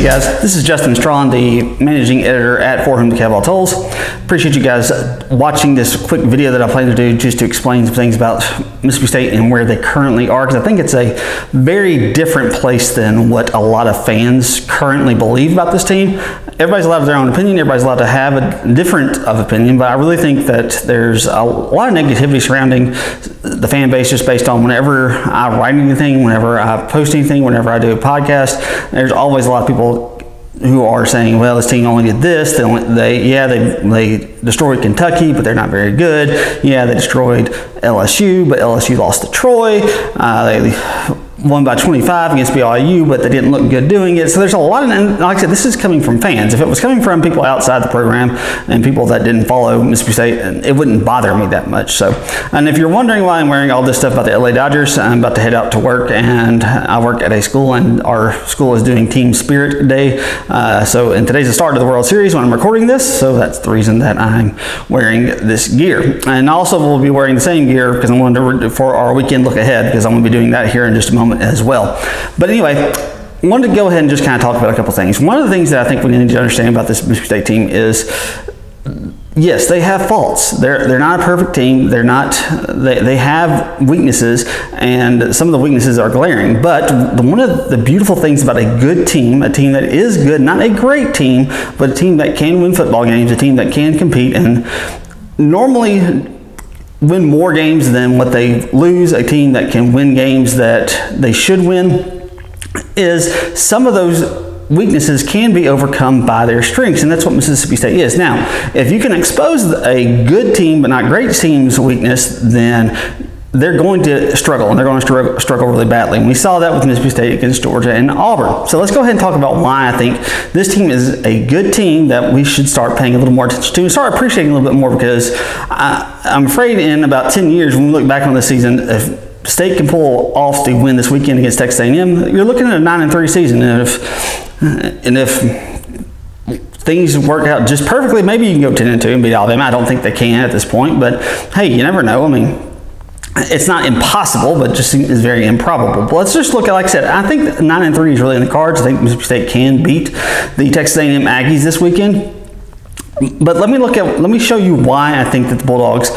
guys, this is Justin Strawn, the managing editor at For Whom the Cowbell Tolls. Appreciate you guys watching this quick video that I plan to do just to explain some things about Mississippi State and where they currently are, because I think it's a very different place than what a lot of fans currently believe about this team. Everybody's allowed their own opinion, everybody's allowed to have a different opinion, but I really think that there's a lot of negativity surrounding the fan base just based on whenever I write anything, whenever I post anything, whenever I do a podcast, there's always a lot of people who are saying, well, this team only did this. They destroyed Kentucky, but they're not very good. Yeah, they destroyed LSU, but LSU lost to Troy. They won by 25 against BYU, but they didn't look good doing it. So there's a lot of, and like I said, this is coming from fans. If it was coming from people outside the program and people that didn't follow Mississippi State, it wouldn't bother me that much. So, and if you're wondering why I'm wearing all this stuff about the LA Dodgers, I'm about to head out to work, and I work at a school, and our school is doing Team Spirit Day. And today's the start of the World Series when I'm recording this, so that's the reason that I'm wearing this gear. And also we'll be wearing the same gear because I'm going to for our weekend look ahead, because I'm going to be doing that here in just a moment as well. But anyway, I wanted to go ahead and just kind of talk about a couple things. One of the things that I think we need to understand about this Mississippi State team is, yes, they have faults. They're not a perfect team. They have weaknesses, and some of the weaknesses are glaring. But one of the beautiful things about a good team, a team that is good, not a great team, but a team that can win football games, a team that can compete and normally win more games than what they lose, a team that can win games that they should win, is some of those weaknesses can be overcome by their strengths, and that's what Mississippi State is. Now, if you can expose a good team but not great team's weakness, then they're going to struggle, and they're going to struggle really badly. And we saw that with Mississippi State against Georgia and Auburn. So let's go ahead and talk about why I think this team is a good team that we should start paying a little more attention to and start appreciating a little bit more, because I'm afraid in about 10 years, when we look back on this season, if State can pull off the win this weekend against Texas A&M, you're looking at a 9-3 season. And if things work out just perfectly, maybe you can go 10-2 and beat Alabama. I don't think they can at this point, but hey, you never know. I mean, it's not impossible, but just is very improbable. But let's just look at, like I said, I think 9-3 is really in the cards. I think Mississippi State can beat the Texas A&M Aggies this weekend. But let me show you why I think that the Bulldogs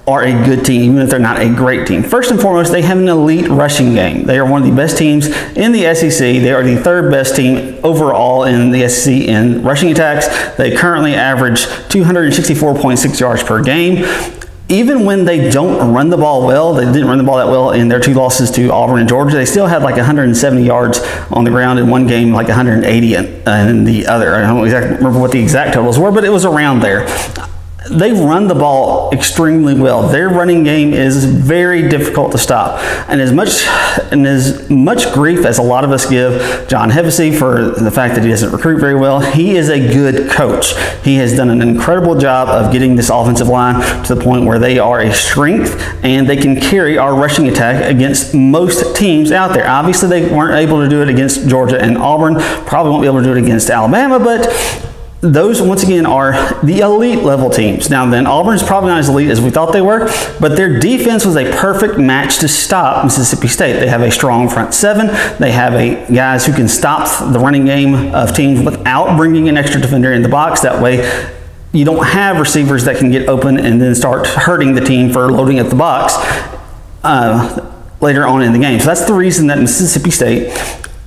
are a good team, even if they're not a great team. First and foremost, they have an elite rushing game. They are one of the best teams in the SEC. They are the third best team overall in the SEC in rushing attacks. They currently average 264.6 yards per game. Even when they don't run the ball well, they didn't run the ball that well in their two losses to Auburn and Georgia, they still had like 170 yards on the ground in one game, like 180 in the other. I don't exactly remember what the exact totals were, but it was around there. They run the ball extremely well. Their running game is very difficult to stop. And as much grief as a lot of us give John Hevesy for the fact that he doesn't recruit very well, he is a good coach. He has done an incredible job of getting this offensive line to the point where they are a strength and they can carry our rushing attack against most teams out there. Obviously, they weren't able to do it against Georgia and Auburn. Probably won't be able to do it against Alabama, but those, once again, are the elite level teams. Now then, Auburn's probably not as elite as we thought they were, but their defense was a perfect match to stop Mississippi State. They have a strong front seven. They have guys who can stop the running game of teams without bringing an extra defender in the box. That way, you don't have receivers that can get open and then start hurting the team for loading at the box later on in the game. So that's the reason that Mississippi State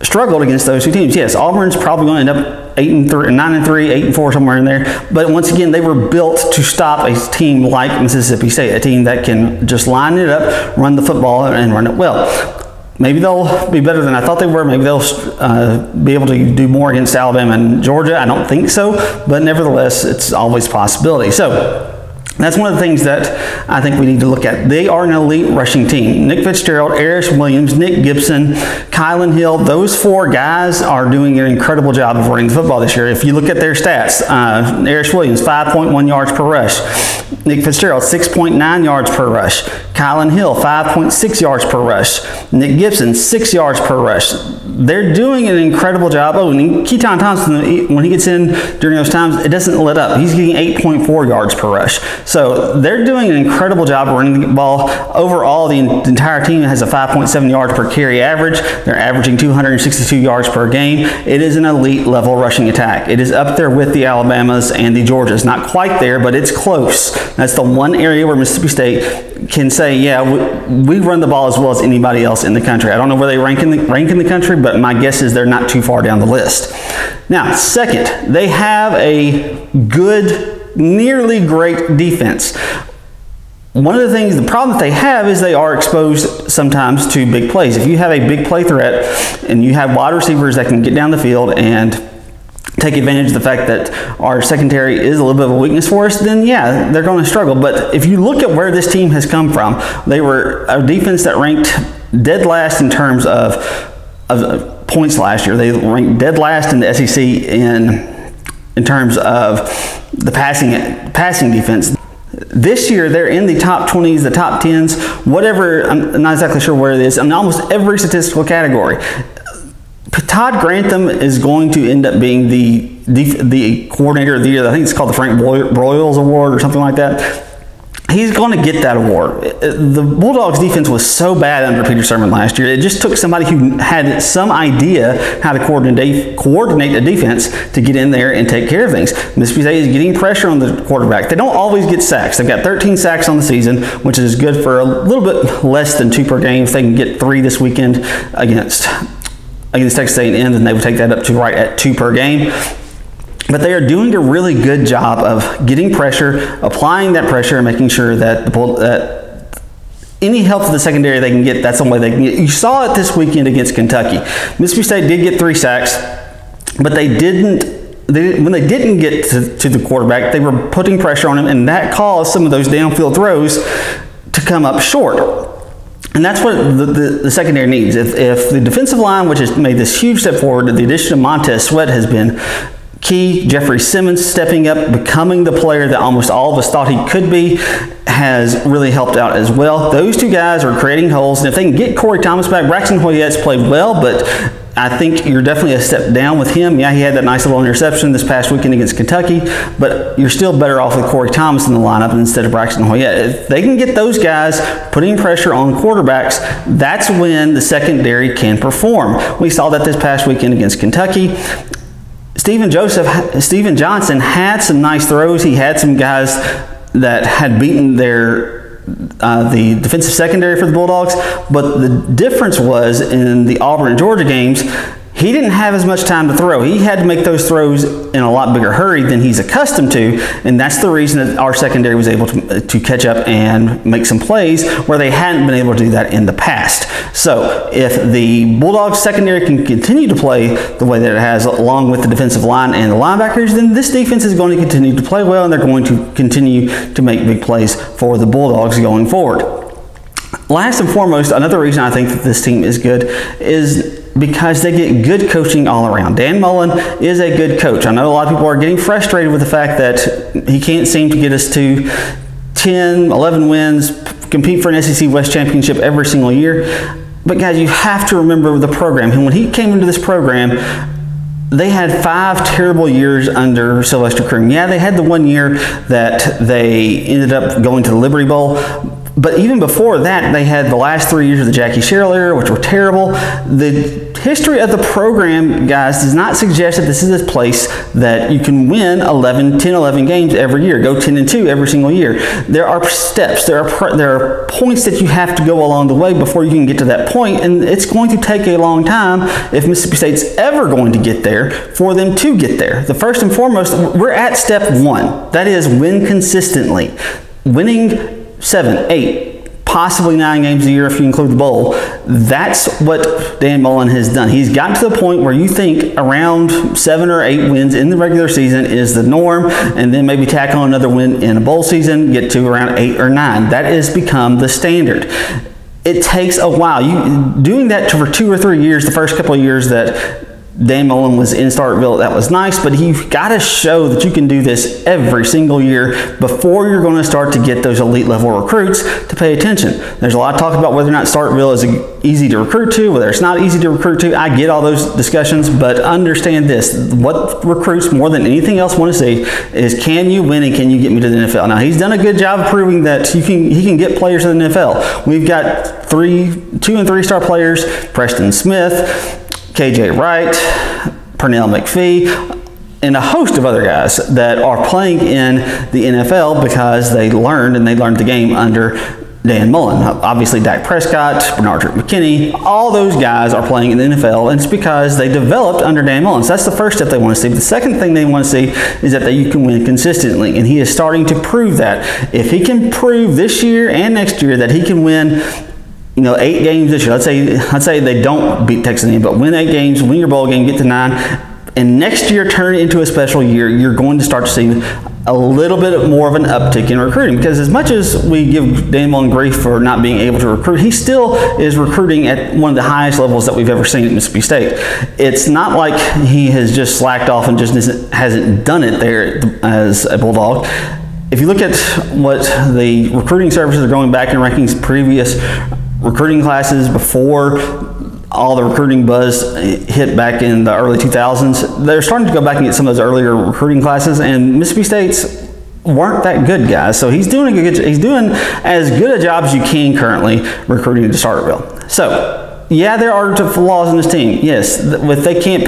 struggled against those two teams. Yes, Auburn's probably going to end up 9-3, 8-4, somewhere in there. But once again, they were built to stop a team like Mississippi State, a team that can just line it up, run the football, and run it well. Maybe they'll be better than I thought they were. Maybe they'll be able to do more against Alabama and Georgia. I don't think so, but nevertheless, it's always a possibility. So that's one of the things that I think we need to look at. They are an elite rushing team. Nick Fitzgerald, Arish Williams, Nick Gibson, Kylan Hill, those four guys are doing an incredible job of running the football this year. If you look at their stats, Arish Williams, 5.1 yards per rush. Nick Fitzgerald, 6.9 yards per rush. Kylan Hill, 5.6 yards per rush. Nick Gibson, 6 yards per rush. They're doing an incredible job. Oh, and Keaton Thompson, when he gets in during those times, it doesn't let up. He's getting 8.4 yards per rush. So they're doing an incredible job running the ball. Overall, the entire team has a 5.7 yards per carry average. They're averaging 262 yards per game. It is an elite level rushing attack. It is up there with the Alabamas and the Georgias. Not quite there, but it's close. That's the one area where Mississippi State can say, yeah, we run the ball as well as anybody else in the country. I don't know where they rank in the country, but my guess is they're not too far down the list. Now, second, they have a good, nearly great defense. One of the problem that they have is they are exposed sometimes to big plays. If you have a big play threat and you have wide receivers that can get down the field and take advantage of the fact that our secondary is a little bit of a weakness for us, then yeah, they're going to struggle. But if you look at where this team has come from, they were a defense that ranked dead last in terms of points last year. They ranked dead last in the SEC in terms of the passing defense. This year, they're in the top 20s, the top 10s, whatever. I'm not exactly sure where it is. In almost every statistical category. Todd Grantham is going to end up being the coordinator of the year. I think it's called the Frank Broyles Award or something like that. He's going to get that award. The Bulldogs defense was so bad under Peter Sirmon last year. It just took somebody who had some idea how to coordinate a defense to get in there and take care of things. Mississippi State is getting pressure on the quarterback. They don't always get sacks. They've got 13 sacks on the season, which is good for a little bit less than 2 per game. If they can get 3 this weekend against Texas A&M, then they would take that up to right at 2 per game. But they are doing a really good job of getting pressure, applying that pressure, and making sure that any help to the secondary they can get, that's the way they can get. You saw it this weekend against Kentucky. Mississippi State did get 3 sacks, but when they didn't get to the quarterback, they were putting pressure on him, and that caused some of those downfield throws to come up short. And that's what the secondary needs. If the defensive line, which has made this huge step forward, the addition of Montez Sweat has been key. Jeffrey Simmons stepping up, becoming the player that almost all of us thought he could be, has really helped out as well. Those 2 guys are creating holes, and if they can get Corey Thomas back, Braxton Hoyette's played well, but I think you're definitely a step down with him. Yeah, he had that nice little interception this past weekend against Kentucky, but you're still better off with Corey Thomas in the lineup instead of Braxton Hoyette. If they can get those guys putting pressure on quarterbacks, that's when the secondary can perform. We saw that this past weekend against Kentucky. Steven Johnson had some nice throws. He had some guys that had beaten the defensive secondary for the Bulldogs, but the difference was in the Auburn and Georgia games, he didn't have as much time to throw. He had to make those throws in a lot bigger hurry than he's accustomed to, and that's the reason that our secondary was able to catch up and make some plays where they hadn't been able to do that in the past. So if the Bulldogs secondary can continue to play the way that it has, along with the defensive line and the linebackers, then this defense is going to continue to play well, and they're going to continue to make big plays for the Bulldogs going forward. Last and foremost, another reason I think that this team is good is because they get good coaching all around. Dan Mullen is a good coach. I know a lot of people are getting frustrated with the fact that he can't seem to get us to 10, 11 wins, compete for an SEC West championship every single year. But guys, you have to remember the program. And when he came into this program, they had 5 terrible years under Sylvester Croom. Yeah, they had the 1 year that they ended up going to the Liberty Bowl. But even before that, they had the last 3 years of the Jackie Sherrill era, which were terrible. The history of the program, guys, does not suggest that this is a place that you can win 10, 11 games every year, go 10-2 every single year. There are steps, there are points that you have to go along the way before you can get to that point, and it's going to take a long time, if Mississippi State's ever going to get there, for them to get there. The first and foremost, we're at step 1. That is, win consistently. Winning 7, 8, possibly 9 games a year if you include the bowl. That's what Dan Mullen has done. He's gotten to the point where you think around 7 or 8 wins in the regular season is the norm, and then maybe tack on another win in a bowl season, get to around 8 or 9. That has become the standard. It takes a while. Doing that for 2 or 3 years, the first couple of years that Dan Mullen was in Starkville. That was nice, but you've got to show that you can do this every single year before you're going to start to get those elite level recruits to pay attention. There's a lot of talk about whether or not Starkville is easy to recruit to, whether it's not easy to recruit to. I get all those discussions, but understand this. What recruits more than anything else want to see is, can you win and can you get me to the NFL? Now, he's done a good job of proving that he can get players to the NFL. We've got 2 and 3-star players, Preston Smith, KJ Wright, Pernell McPhee, and a host of other guys that are playing in the NFL because they learned the game under Dan Mullen. Obviously, Dak Prescott, Bernard McKinney, all those guys are playing in the NFL, and it's because they developed under Dan Mullen. So that's the first step they want to see. But the second thing they want to see is that you can win consistently, and he is starting to prove that. If he can prove this year and next year that he can win 8 games this year. Let's say they don't beat Texas A&M, but win 8 games, win your bowl game, get to 9, and next year turn it into a special year. You're going to start to see a little bit more of an uptick in recruiting, because as much as we give Dan Mullen grief for not being able to recruit, he still is recruiting at one of the highest levels that we've ever seen at Mississippi State. It's not like he has just slacked off and just hasn't done it there as a Bulldog. If you look at what the recruiting services are going back in rankings, previous recruiting classes before all the recruiting buzz hit back in the early 2000s, they're starting to go back and get some of those earlier recruiting classes, and Mississippi State's weren't that good, guys. So he's doing as good a job as you can currently recruiting to Starkville. So yeah, there are flaws in this team. Yes, if they can't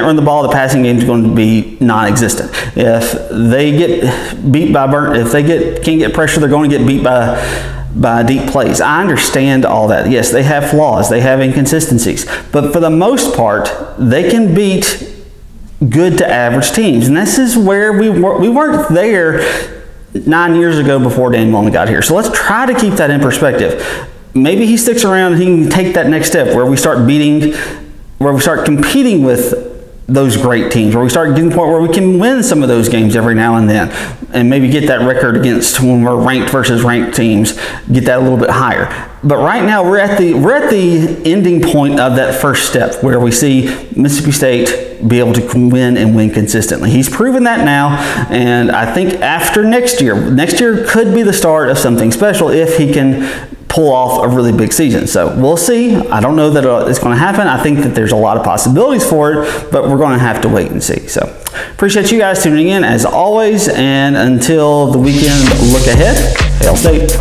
run the ball, the passing game is going to be non-existent. If they get beat by can't get pressure, they're going to get beat by deep plays. I understand all that. Yes, they have flaws, they have inconsistencies, but for the most part, they can beat good to average teams, and this is where we weren't there 9 years ago before Dan Mullen got here. So let's try to keep that in perspective. Maybe he sticks around and he can take that next step where we start competing with those great teams, where we start getting to the point where we can win some of those games every now and then, and maybe get that record against when we're ranked versus ranked teams, get that a little bit higher. But right now we're at the ending point of that first step where we see Mississippi State be able to win and win consistently. He's proven that now, and I think after next year could be the start of something special if he can pull off a really big season. So we'll see. I don't know that it's going to happen. I think that there's a lot of possibilities for it, but we're going to have to wait and see. So appreciate you guys tuning in as always, and until the weekend, look ahead. Hail State.